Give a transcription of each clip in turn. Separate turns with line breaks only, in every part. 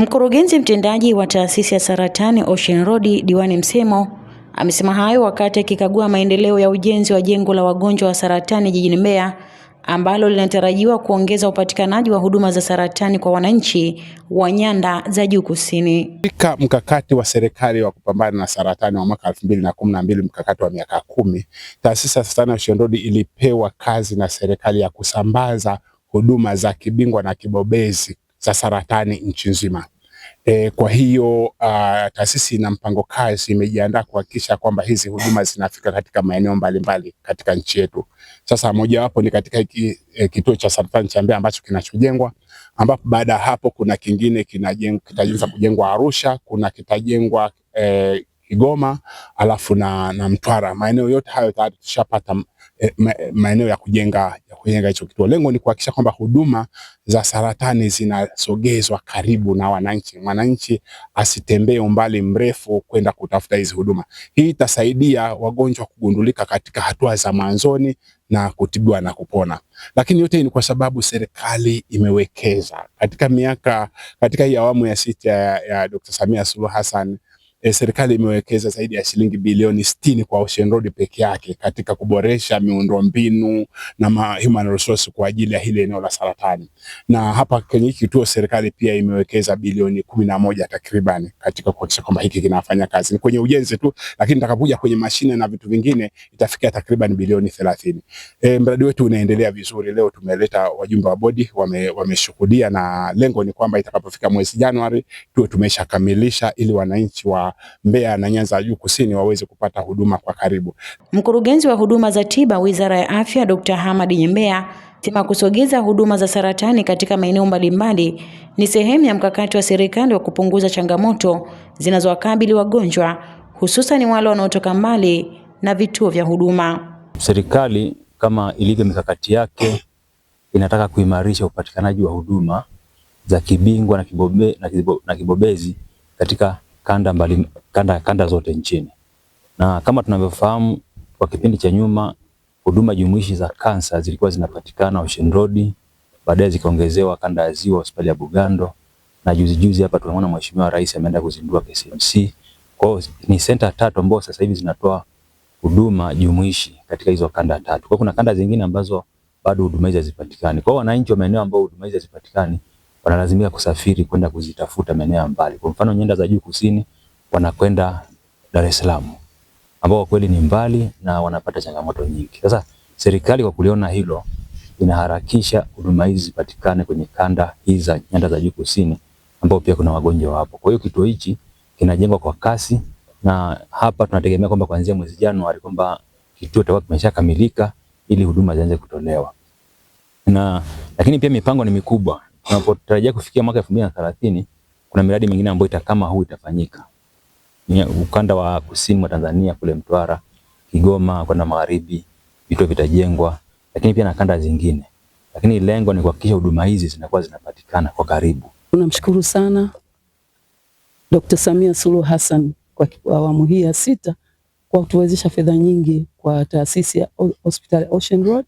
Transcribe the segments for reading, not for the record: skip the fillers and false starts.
Mkurugenzi mtendaji wa taasisi ya saratani Ocean Road, Diwani Msemo, amesema hayo wakati akikagua maendeleo ya ujenzi wa jengo la wagonjwa wa saratani jijini Mbeya ambalo linatarajiwa kuongeza upatikanaji wa huduma za saratani kwa wananchi wa nyanda za juu kusini.
Katika mkakati wa serikali wa kupambana na saratani wa mwaka 2012, mkakati wa miaka 10, taasisi ya saratani Ocean Road ilipewa kazi na serikali ya kusambaza huduma za kibingwa na kibobezi za saratani nchi nzima. Kwa hiyo taasisi na mpango kazi imejiandaa kuhakikisha kwamba hizi huduma zinafika katika maeneo mbalimbali katika nchi yetu. Sasa mojawapo ni katika kituo cha saratani cha Mbeya ambacho kinachojengwa, ambapo baada ya hapo kuna kingine kitaanza kujengwa Arusha, kuna kitajengwa Kigoma, alafu na Mtwara. Maeneo yote hayo tayari tushapata maeneo ya kujenga hicho kituo. Lengo ni kuhakikisha kwamba huduma za saratani zinasogezwa karibu na wananchi. Mwananchi asitembee umbali mrefu kwenda kutafuta hizi huduma. Hii itasaidia wagonjwa kugundulika katika hatua za mwanzoni na kutibiwa na kupona. Lakini yote ni kwa sababu serikali imewekeza katika hii awamu ya 6 ya Dr. Samia Suluhu Hassan. Serikali imewekeza zaidi ya shilingi bilioni 60 kwa Ocean Road peke yake katika kuboresha miundombinu na human resource kwa ajili ya hili eneo la saratani. Na hapa kwenye kituo serikali pia imewekeza bilioni 11 takriban katika kuhakikisha kwamba hiki kinafanya kazi. Ni kwenye ujenzi tu, lakini nitakapokuja kwenye mashine na vitu vingine itafikia takriban bilioni 30. Mradi wetu unaendelea vizuri. Leo tumeleta wajumbe wa bodi wameshuhudia, na lengo ni kwamba itakapofika mwezi Januari tuwe tumeshakamilisha ili wananchi wa Mbeya na Nyanza ya Juu Kusini waweze kupata huduma kwa karibu.
Mkurugenzi wa huduma za tiba Wizara ya Afya Dr. Hamad Nyembea sema kusogeza huduma za saratani katika maeneo mbalimbali ni sehemu ya mkakati wa serikali wa kupunguza changamoto zinazowakabili wagonjwa, hususan wale wanaotoka mbali na vituo vya huduma.
Serikali kama ilivyo mikakati yake inataka kuimarisha upatikanaji wa huduma za kibingwa na kibobezi katika kanda zote nchini. Na kama tunavyofahamu, kwa kipindi cha nyuma huduma jumuishi za kansa zilikuwa zinapatikana Ocean Road, baadaye zikaongezewa kanda ya Ziwa, hospitali ya Bugando, na juzi hapa tunaona Mheshimiwa Rais ameenda kuzindua KCMC. Kwa hiyo ni center 3 ambazo sasa hivi zinatoa huduma jumuishi katika hizo kanda 3. Kwa kuna kanda zingine ambazo bado huduma hizo hazipatikani. Kwa hiyo wananchi wa maeneo ambao huduma hizo hazipatikani wanalazimika kusafiri kwenda kuzitafuta maeneo mbali. Kwa mfano Nyanda za Juu Kusini wanakwenda Dar es Salaam, ambao kweli ni mbali na wanapata changamoto nyingi. Sasa serikali kwa kuliona hilo inaharakisha huduma hizi zipatikane kwenye kanda hizi za Nyanda za Juu Kusini, ambao pia kuna wagonjwa wapo. Kwa hiyo kituo hichi kinajengwa kwa kasi, na hapa tunategemea kwamba kuanzia mwezi Januari kwamba kituo kitakuwa kimeshakamilika ili huduma zianze kutolewa. Lakini pia mipango ni mikubwa. Tunapotarajia kufikia mwaka 2030 kuna miradi mingine ambayo kama huu itafanyika. Ukanda wa kusini mwa Tanzania kule Mtwara, Kigoma kwenda magharibi vituo vitajengwa, lakini pia na kanda zingine. Lakini lengo ni kuhakikisha huduma hizi zinakuwa zinapatikana kwa karibu.
Tunamshukuru sana Dr. Samia Suluhu Hassan kwa awamu hii ya 6 kwa kutuwezesha fedha nyingi kwa taasisi ya hospitali Ocean Road,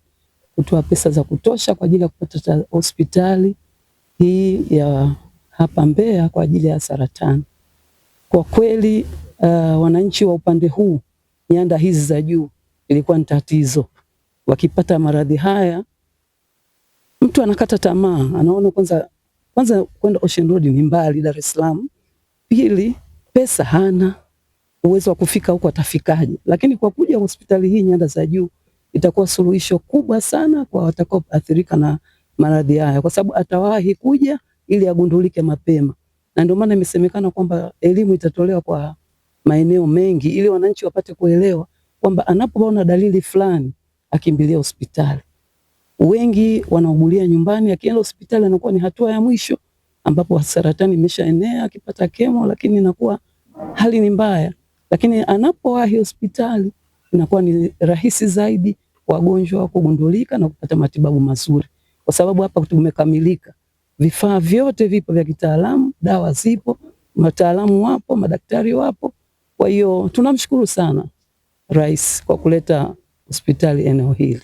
kutoa pesa za kutosha kwa ajili ya kupata hospitali hii ya hapa Mbeya kwa ajili ya saratani. Kwa kweli wananchi wa upande huu nyanda hizi za juu ilikuwa ni tatizo. Wakipata maradhi haya mtu anakata tamaa, anaona kwanza kwenda Ocean Road ni mbali, Dar es Salaam. Pili, pesa hana, uwezo wa kufika huko atafikaje? Lakini kwa kuja hospitali hii nyanda za juu itakuwa suluhisho kubwa sana kwa watakaoathirika na maradhi haya, kwa sababu atawahi kuja ili agundulike mapema. Na ndio maana imesemekana kwamba elimu itatolewa kwa maeneo mengi ili wananchi wapate kuelewa kwamba anapoona dalili fulani akimbilia hospitali. Wengi wanaugulia nyumbani, akienda hospitali anakuwa ni hatua ya mwisho ambapo saratani imeshaenea, akipata kemo lakini inakuwa hali ni mbaya. Lakini anapowahi hospitali inakuwa ni rahisi zaidi wagonjwa kugundulika na kupata matibabu mazuri, kwa sababu hapa tumekamilika. Vifaa vyote vipo vya kitaalamu, dawa zipo, wataalamu wapo, madaktari wapo. Kwa hiyo tunamshukuru sana Rais kwa kuleta hospitali eneo hili.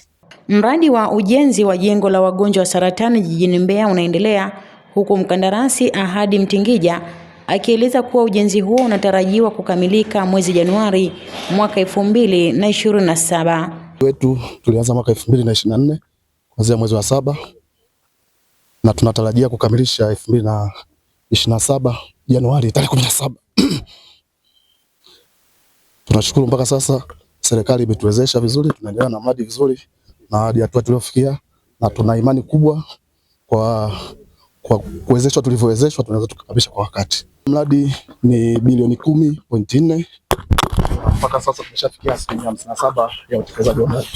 Mradi wa ujenzi wa jengo la wagonjwa wa saratani jijini Mbeya unaendelea huku mkandarasi Ahadi Mtingija akieleza kuwa ujenzi huo unatarajiwa kukamilika mwezi Januari mwaka 2027.
Wetu tulianza mwaka 2024 kuanzia mwezi wa 7 na tunatarajia kukamilisha 2027 Januari tarehe 17. Tunashukuru mpaka sasa serikali imetuwezesha vizuri, tunaendelea na mradi vizuri na hadi hatua tuliofikia, na tuna imani kubwa kwa kuwezeshwa tulivyowezeshwa tunaweza tukakamilisha kwa wakati. Mradi ni bilioni 10.4. Mpaka sasa tumeshafikia 57% ya utekelezaji wa mradi.